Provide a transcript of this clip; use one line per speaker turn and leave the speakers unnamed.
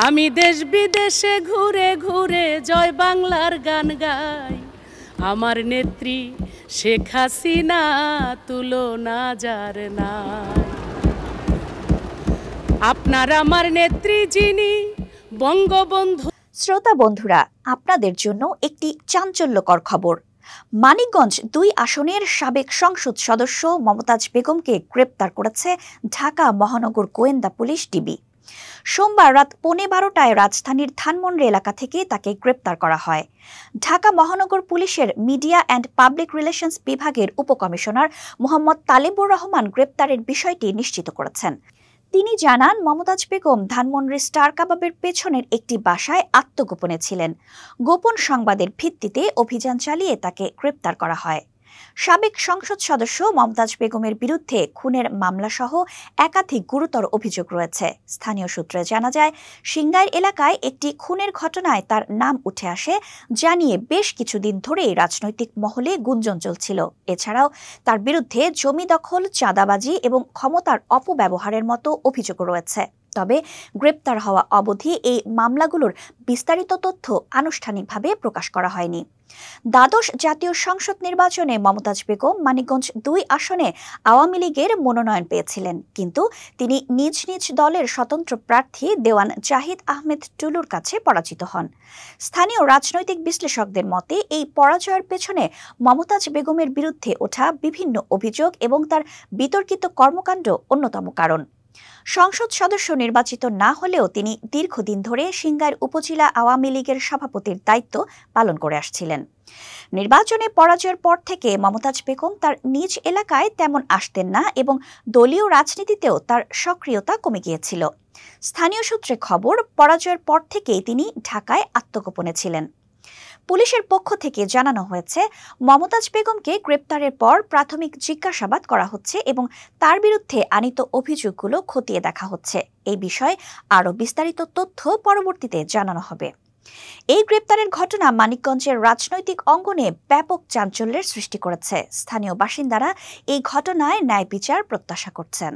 আমি দেশ বিদেশে ঘুরে ঘুরে জয় বাংলার গান গাই। আমার নেত্রী শেখ হাসিনা তুলনা যার নাই। আপনার আমার নেত্রী যিনি বঙ্গবন্ধু।
শ্রোতা বন্ধুরা, আপনাদের জন্য একটি চাঞ্চল্যকর খবর। মানিকগঞ্জ ২ আসনের সাবেক সংসদ সদস্য মমতাজ বেগমকে গ্রেপ্তার করেছে ঢাকা মহানগর গোয়েন্দা পুলিশ ডিবি। সোমবার রাত ১৫:১২টায় রাজধানীর ধানমন্ডি এলাকা থেকে তাকে গ্রেপ্তার করা হয়। ঢাকা মহানগর পুলিশের মিডিয়া অ্যান্ড পাবলিক রিলেশনস বিভাগের উপকমিশনার মোহাম্মদ তালেবুর রহমান গ্রেপ্তারের বিষয়টি নিশ্চিত করেছেন। তিনি জানান, মমতাজ বেগম ধানমন্ডির স্টার কাবাবের পেছনের একটি বাসায় আত্মগোপনে ছিলেন। গোপন সংবাদের ভিত্তিতে অভিযান চালিয়ে তাকে গ্রেপ্তার করা হয়। সাবেক সংসদ সদস্য মমতাজ বেগমের বিরুদ্ধে খুনের মামলাসহ একাধিক গুরুতর অভিযোগ রয়েছে। স্থানীয় সূত্রে জানা যায়, সিংগাইর এলাকায় একটি খুনের ঘটনায় তার নাম উঠে আসে, যা নিয়ে বেশ কিছুদিন ধরেই রাজনৈতিক মহলে গুঞ্জন চলছিল। এছাড়াও তার বিরুদ্ধে জমি দখল, চাঁদাবাজি এবং ক্ষমতার অপব্যবহারের মতো অভিযোগ রয়েছে। তবে গ্রেপ্তার হওয়া অবধি এই মামলাগুলোর বিস্তারিত তথ্য আনুষ্ঠানিকভাবে প্রকাশ করা হয়নি। দ্বাদশ জাতীয় সংসদ নির্বাচনে মমতাজ বেগম মানিকগঞ্জ ২ আসনে আওয়ামী লীগের মনোনয়ন পেয়েছিলেন, কিন্তু তিনি নিজ নিজ দলের স্বতন্ত্র প্রার্থী দেওয়ান জাহিদ আহমেদ টুলুর কাছে পরাজিত হন। স্থানীয় রাজনৈতিক বিশ্লেষকদের মতে এই পরাজয়ের পেছনে মমতাজ বেগমের বিরুদ্ধে ওঠা বিভিন্ন অভিযোগ এবং তার বিতর্কিত কর্মকাণ্ড অন্যতম কারণ। সংসদ সদস্য নির্বাচিত না হলেও তিনি দীর্ঘদিন ধরে সিংগাইর উপজেলা আওয়ামী লীগের সভাপতির দায়িত্ব পালন করে আসছিলেন। নির্বাচনে পরাজয়ের পর থেকে মমতাজ বেগম তার নিজ এলাকায় তেমন আসতেন না এবং দলীয় রাজনীতিতেও তার সক্রিয়তা কমে গিয়েছিল। স্থানীয় সূত্রে খবর, পরাজয়ের পর থেকেই তিনি ঢাকায় আত্মগোপনে ছিলেন। পুলিশের পক্ষ থেকে জানানো হয়েছে, মমতাজ বেগমকে গ্রেপ্তারের পর প্রাথমিক জিজ্ঞাসাবাদ করা হচ্ছে এবং তার বিরুদ্ধে আনীত অভিযোগগুলো খতিয়ে দেখা হচ্ছে। এই বিষয়ে আরও বিস্তারিত তথ্য পরবর্তীতে জানানো হবে। এই গ্রেপ্তারের ঘটনা মানিকগঞ্জের রাজনৈতিক অঙ্গনে ব্যাপক চাঞ্চল্যের সৃষ্টি করেছে। স্থানীয় বাসিন্দারা এই ঘটনায় ন্যায় বিচার প্রত্যাশা করছেন।